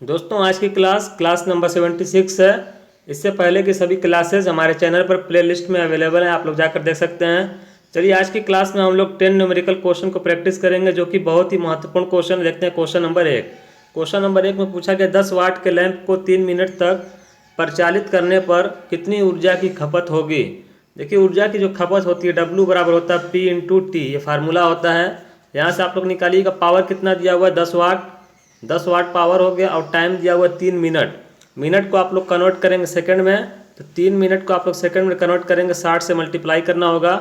दोस्तों आज की क्लास नंबर 76 है। इससे पहले की सभी क्लासेस हमारे चैनल पर प्लेलिस्ट में अवेलेबल हैं, आप लोग जाकर देख सकते हैं। चलिए आज की क्लास में हम लोग 10 न्यूमेरिकल क्वेश्चन को प्रैक्टिस करेंगे, जो कि बहुत ही महत्वपूर्ण क्वेश्चन है। देखते हैं क्वेश्चन नंबर एक में पूछा गया 10 वाट के लैंप को 3 मिनट तक परिचालित करने पर कितनी ऊर्जा की खपत होगी। देखिए ऊर्जा की जो खपत होती है W बराबर होता है P/T, ये फार्मूला होता है। यहाँ से आप लोग निकालिएगा पावर कितना दिया हुआ है 10 वाट। 10 वाट पावर हो गया और टाइम दिया हुआ है 3 मिनट। मिनट को आप लोग कन्वर्ट करेंगे सेकंड में, तो 3 मिनट को आप लोग सेकंड में कन्वर्ट करेंगे, 60 से मल्टीप्लाई करना होगा।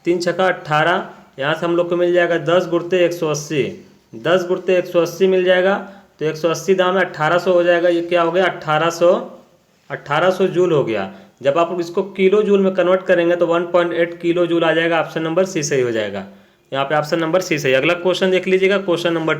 3 छक्का 18, यहाँ से हम लोग को मिल जाएगा 10 × 180। 10 × 180 मिल जाएगा, तो 180 दाम है 1800 हो जाएगा। ये क्या हो गया 1800 जूल हो गया। जब आप लोग इसको किलो जूल में कन्वर्ट करेंगे तो 1.8 किलो जूल आ जाएगा। ऑप्शन नंबर सी सही हो जाएगा। यहाँ पे ऑप्शन नंबर सी सही। अगला क्वेश्चन देख लीजिएगा, क्वेश्चन नंबर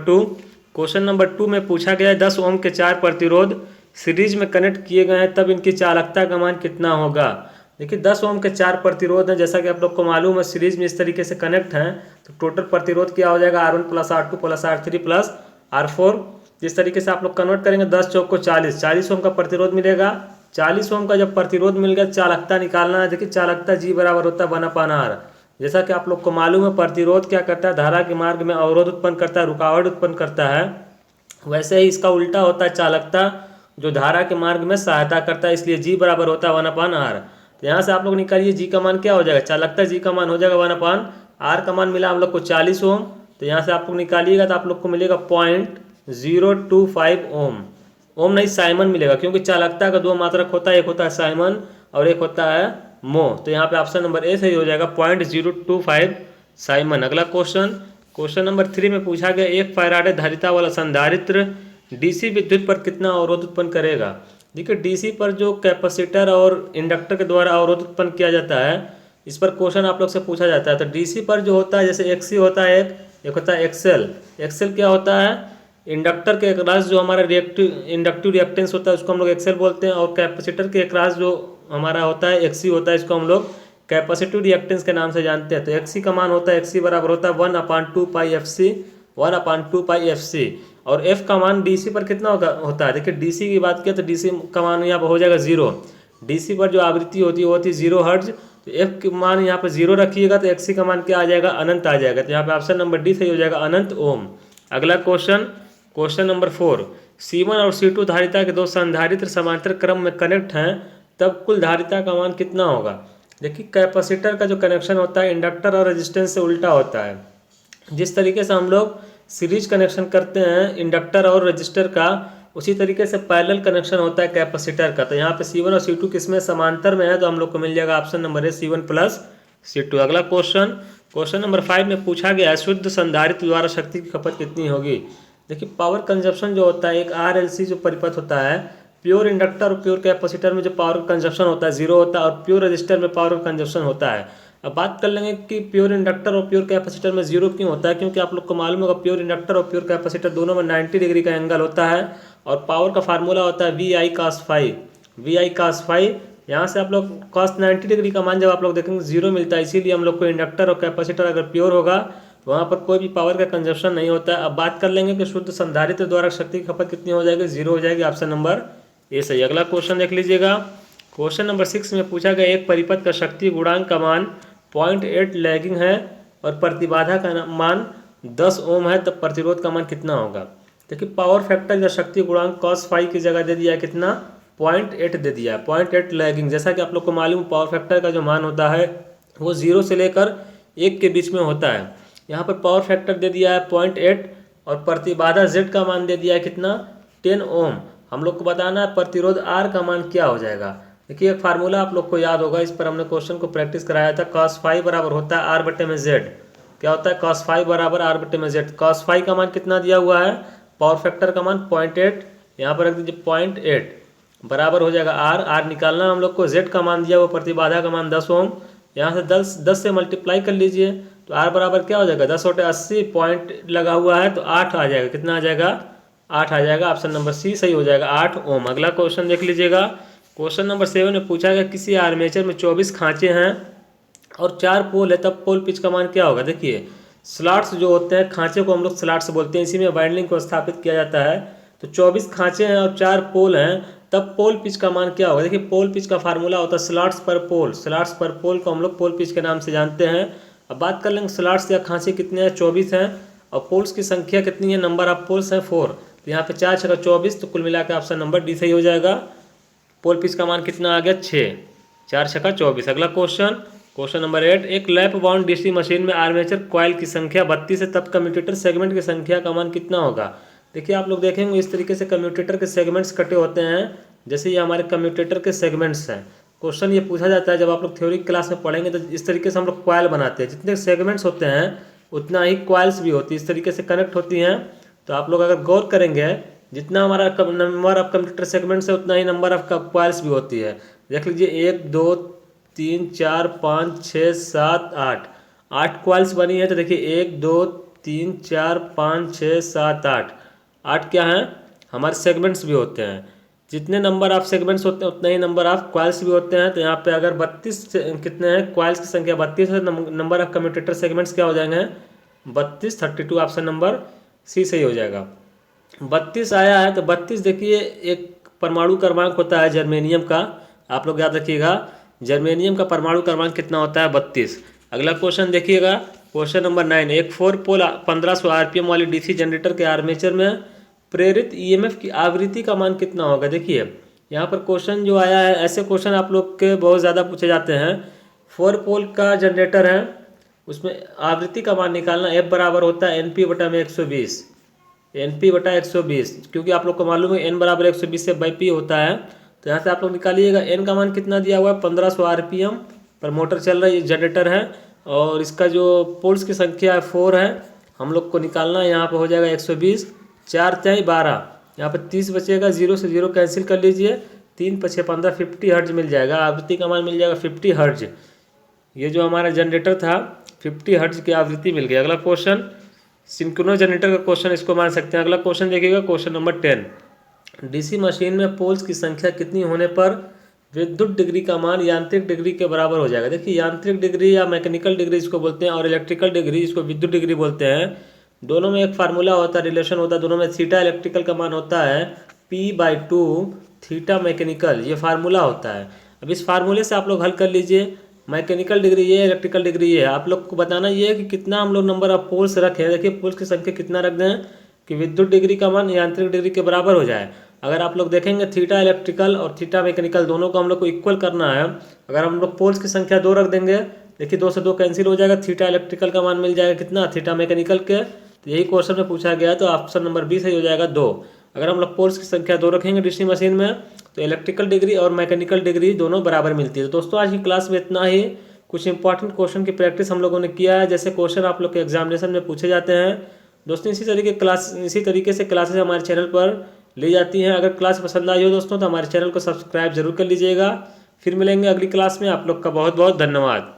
2 में पूछा गया है 10 ओम के 4 प्रतिरोध सीरीज में कनेक्ट किए गए हैं, तब इनकी चालकता का मान कितना होगा। देखिए 10 ओम के 4 प्रतिरोध हैं, जैसा कि आप लोग को मालूम है सीरीज में इस तरीके से कनेक्ट हैं, तो टोटल प्रतिरोध क्या हो जाएगा R1 + R2 + R3 + R4। जिस तरीके से आप लोग कन्वर्ट करेंगे 10 चौक को 40, 40 ओम का प्रतिरोध मिलेगा। 40 ओम का जब प्रतिरोध मिल गया, चालकता निकालना है। देखिए चालकता G बराबर होता है 1/R। जैसा कि आप लोग को मालूम है प्रतिरोध क्या करता है, धारा के मार्ग में अवरोध उत्पन्न करता है, रुकावट उत्पन्न करता है। वैसे ही इसका उल्टा होता है चालकता, जो धारा के मार्ग में सहायता करता है, इसलिए G बराबर होता है 1/R। तो यहाँ से आप लोग निकालिए G का मान क्या हो जाएगा, चालकता G का मान हो जाएगा 1/R का मान मिला हम लोग को 40 ओम। तो यहाँ से आप लोग निकालिएगा तो आप लोग को मिलेगा 0.025 ओम। ओम नहीं साइमन मिलेगा, क्योंकि चालकता का दो मात्रक होता है, एक होता है साइमन और एक होता है मो। तो यहाँ पे ऑप्शन नंबर ए सही हो जाएगा 0.025 साइमन। अगला क्वेश्चन नंबर 3 में पूछा गया 1 फैराडे धारिता वाला संधारित्र डीसी विद्युत पर कितना अवरोध उत्पन्न करेगा। देखिए डीसी पर जो कैपेसिटर और इंडक्टर के द्वारा अवरोध उत्पन्न किया जाता है, इस पर क्वेश्चन आप लोग से पूछा जाता है। तो डीसी पर जो होता है, जैसे एक्सी होता है, एक होता है एक्सेल। एक्सेल क्या होता है, इंडक्टर के अक्रॉस जो हमारा इंडक्टिव रिएक्टेंस होता है उसको हम लोग एक्सेल बोलते हैं, और कैपेसिटर के अक्रॉस जो हमारा होता है एक्सी होता है, इसको हम लोग कैपेसिटिव रिएक्टेंस के नाम से जानते हैं। तो एक्सी का मान होता है, एक्सी बराबर होता है 1/2πfc, 1/2πfc। और एफ का मान डीसी पर कितना होता है। देखिए डीसी की बात किया तो डीसी का मान यहाँ पर हो जाएगा 0। डीसी पर जो आवृत्ति होती है वो होती है 0 हर्ट्ज। तो एफ का मान यहाँ पर 0 रखिएगा तो एक्सी का मान क्या आ जाएगा, अनंत आ जाएगा। तो यहाँ पे ऑप्शन नंबर डी सही हो जाएगा, अनंत ओम। अगला क्वेश्चन नंबर 4, C1 और C2 धारिता के दो संधारित्र समांतर क्रम में कनेक्ट हैं, तब कुल धारिता का मान कितना होगा। देखिए कैपेसिटर का जो कनेक्शन होता है इंडक्टर और रेजिस्टेंस से उल्टा होता है। जिस तरीके से हम लोग सीरीज कनेक्शन करते हैं इंडक्टर और रजिस्टर का, उसी तरीके से पैरेलल कनेक्शन होता है कैपेसिटर का। तो यहाँ पे C1 और C2 किसमें समांतर में है, तो हम लोग को मिल जाएगा option number A C1 + C2। अगला क्वेश्चन नंबर 5 में पूछा गया शुद्ध संधारित्र द्वारा शक्ति की खपत कितनी होगी। देखिए पावर कंजप्शन जो होता है, एक RLC जो परिपथ होता है, प्योर इंडक्टर और प्योर कैपेसिटर में जो पावर कंजप्शन होता है 0 होता है, और प्योर रजिस्टर में पावर कंजप्शन होता है। अब बात कर लेंगे कि प्योर इंडक्टर और प्योर कैपेसिटर में 0 क्यों होता है, क्योंकि आप लोग को मालूम होगा प्योर इंडक्टर और प्योर कैपेसिटर दोनों में 90 डिग्री का एंगल होता है, और पावर का फार्मूला होता है VI cos phi, VI cos phi। यहाँ से आप लोग cos 90 डिग्री का मान जब आप लोग देखेंगे 0 मिलता है, इसीलिए हम लोग को इंडक्टर और कैपेसिटर अगर प्योर होगा वहाँ पर कोई भी पावर का कंजप्शन नहीं होता है। अब बात कर लेंगे कि शुद्ध संधारित्र द्वारा शक्ति की खपत कितनी हो जाएगी, 0 हो जाएगी। ऑप्शन नंबर ए सही। अगला क्वेश्चन देख लीजिएगा, क्वेश्चन नंबर 6 में पूछा गया एक परिपथ का शक्ति गुणांक का मान 0.8 लैगिंग है और प्रतिबाधा का मान 10 ओम है, तब प्रतिरोध का मान कितना होगा। देखिए पावर फैक्टर या शक्ति गुणांक cos phi की जगह दे दिया है कितना, 0.8 दे दिया है, 0.8 लैगिंग। जैसा कि आप लोग को मालूम पावर फैक्टर का जो मान होता है वो 0 से लेकर 1 के बीच में होता है। यहाँ पर पावर फैक्टर दे दिया है 0.8 और प्रतिबाधा Z का मान दे दिया है कितना, 10 ओम। हम लोग को बताना है प्रतिरोध R का मान क्या हो जाएगा। देखिए एक फार्मूला आप लोग को याद होगा, इस पर हमने क्वेश्चन को प्रैक्टिस कराया था। cos phi बराबर होता है R/Z। क्या होता है, cos phi बराबर R/Z। cos phi का मान कितना दिया हुआ है, पावर फैक्टर का मान 0.8, यहाँ पर रख दीजिए 0.8 बराबर हो जाएगा R निकालना हम लोग को। Z का मान दिया हुआ प्रतिबाधा का मान 10 ओम, यहाँ से 10 से मल्टीप्लाई कर लीजिए तो R बराबर क्या हो जाएगा, 10 × 80 पॉइंट लगा हुआ है तो 8 आ जाएगा। कितना आ जाएगा, 8 आ जाएगा। ऑप्शन नंबर सी सही हो जाएगा, 8 ओम। अगला क्वेश्चन देख लीजिएगा, क्वेश्चन नंबर 7 में पूछा गया किसी आर्मेचर में 24 खांचे हैं और 4 पोल है, तब पोल पिच का मान क्या होगा। देखिए स्लॉट्स जो होते हैं, खांचे को हम लोग स्लॉट्स बोलते हैं, इसी में वाइंडिंग को स्थापित किया जाता है। तो 24 खांचे हैं और 4 पोल हैं, तब पोल पिच का मान क्या होगा। देखिए पोल पिच का फार्मूला होता है स्लॉट्स पर पोल। स्लॉट्स पर पोल को हम लोग पोल पिच के नाम से जानते हैं। अब बात कर लेंगे स्लॉट्स या खांचे कितने हैं, 24 हैं, और पोल्स की संख्या कितनी है, नंबर ऑफ पोल्स हैं 4। तो यहाँ पे 4 6 24, तो कुल मिला के ऑप्शन नंबर डी सही हो जाएगा। पोल पिच का मान कितना आ गया, 6, 4 6 24। अगला क्वेश्चन, क्वेश्चन नंबर 8, एक लैप बाउंड डीसी मशीन में आर्मेचर कॉइल की संख्या 32 है, तब कम्यूटेटर सेगमेंट की संख्या का मान कितना होगा। देखिए आप लोग देखेंगे इस तरीके से कम्यूटेटर के सेगमेंट्स कटे होते हैं, जैसे ये हमारे कम्यूटेटर के सेगमेंट्स हैं। क्वेश्चन ये पूछा जाता है जब आप लोग थ्योरी क्लास में पढ़ेंगे, तो इस तरीके से हम लोग कॉइल बनाते हैं, जितने सेगमेंट्स होते हैं उतना ही कॉइल्स भी होती है, इस तरीके से कनेक्ट होती हैं। तो आप लोग अगर गौर करेंगे, जितना हमारा नंबर ऑफ कंप्यूटर सेगमेंट्स है उतना ही नंबर ऑफ कॉइल्स भी होती है। देख लीजिए 1 2 3 4 5 6 7 8, 8 कॉइल्स बनी है। तो देखिए 1 2 3 4 5 6 7 8, 8 क्या हैं, हमारे सेगमेंट्स भी होते हैं। जितने नंबर ऑफ सेगमेंट्स होते हैं उतने ही नंबर ऑफ कॉइल्स भी होते हैं। तो यहाँ पे अगर 32 कितने हैं, कॉइल्स की संख्या 32 है, नंबर ऑफ कम्यूटेटर सेगमेंट्स क्या हो जाएंगे, 32 32। ऑप्शन नंबर सी सही हो जाएगा। 32 आया है, तो 32 देखिए एक परमाणु क्रमांक होता है जर्मेनियम का, आप लोग याद रखिएगा जर्मेनियम का परमाणु क्रमांक कितना होता है, 32। अगला क्वेश्चन देखिएगा, क्वेश्चन नंबर 9, एक 4 पोल 1500 आरपीएम वाली डीसी जनरेटर के आर्मेचर में प्रेरित ईएमएफ की आवृत्ति का मान कितना होगा। देखिए यहाँ पर क्वेश्चन जो आया है, ऐसे क्वेश्चन आप लोग के बहुत ज़्यादा पूछे जाते हैं। 4 पोल का जनरेटर है, उसमें आवृत्ति का मान निकालना, एफ बराबर होता है एन पी बटा में 120, एन पी बटा 120, क्योंकि आप लोग को मालूम है एन बराबर 120 से बाई पी होता है। तो यहाँ से आप लोग निकालिएगा, एन का मान कितना दिया हुआ है, 1500 आरपीएम पर मोटर चल रही है, जनरेटर है, और इसका जो पोल्स की संख्या है 4 है, हम लोग को निकालना है। यहाँ पे हो जाएगा 120, 4 3 12, यहाँ पे 30 बचेगा, 0 से 0 कैंसिल कर लीजिए, 3 5 15, 50 हर्ट्ज मिल जाएगा, आवृत्ति का मान मिल जाएगा 50 हर्ट्ज। ये जो हमारा जनरेटर था 50 हर्ट्ज की आवृत्ति मिल गई। अगला क्वेश्चन सिंक्रोनस जनरेटर का क्वेश्चन इसको मान सकते हैं। अगला क्वेश्चन देखिएगा, क्वेश्चन नंबर 10, डीसी मशीन में पोल्स की संख्या कितनी होने पर विद्युत डिग्री का मान यांत्रिक डिग्री के बराबर हो जाएगा। देखिए यांत्रिक डिग्री या मैकेनिकल डिग्री इसको बोलते हैं, और इलेक्ट्रिकल डिग्री इसको विद्युत डिग्री बोलते हैं। दोनों में एक फार्मूला होता है, रिलेशन होता है, दोनों में थीटा इलेक्ट्रिकल का मान होता है P/2 थीटा मैकेनिकल, ये फार्मूला होता है। अब इस फार्मूले से आप लोग हल कर लीजिए, मैकेनिकल डिग्री ये, इलेक्ट्रिकल डिग्री ये है। आप लोग को बताना ये है कि कितना हम लोग नंबर ऑफ पोल्स रखें। देखिए पोल्स की संख्या कितना रख दें कि विद्युत डिग्री का मान यांत्रिक डिग्री के बराबर हो जाए। अगर आप लोग देखेंगे थीटा इलेक्ट्रिकल और थीटा मैकेनिकल दोनों को हम लोग को इक्वल करना है। अगर हम लोग पोल्स की संख्या 2 रख देंगे, देखिए 2 से 2 कैंसिल हो जाएगा, थीटा इलेक्ट्रिकल का मान मिल जाएगा कितना, थीटा मैकेनिकल के। तो यही क्वेश्चन में पूछा गया, तो ऑप्शन नंबर बी सही हो जाएगा 2। अगर हम लोग पोल्स की संख्या 2 रखेंगे डीसी मशीन में, तो इलेक्ट्रिकल डिग्री और मैकेनिकल डिग्री दोनों बराबर मिलती है। तो दोस्तों आज की क्लास में इतना ही। कुछ इंपॉर्टेंट क्वेश्चन की प्रैक्टिस हम लोगों ने किया है, जैसे क्वेश्चन आप लोग के एग्जामिनेशन में पूछे जाते हैं। दोस्तों इसी तरीके से क्लासेस हमारे चैनल पर ली जाती हैं। अगर क्लास पसंद आई हो दोस्तों, तो हमारे चैनल को सब्सक्राइब जरूर कर लीजिएगा। फिर मिलेंगे अगली क्लास में। आप लोग का बहुत बहुत धन्यवाद।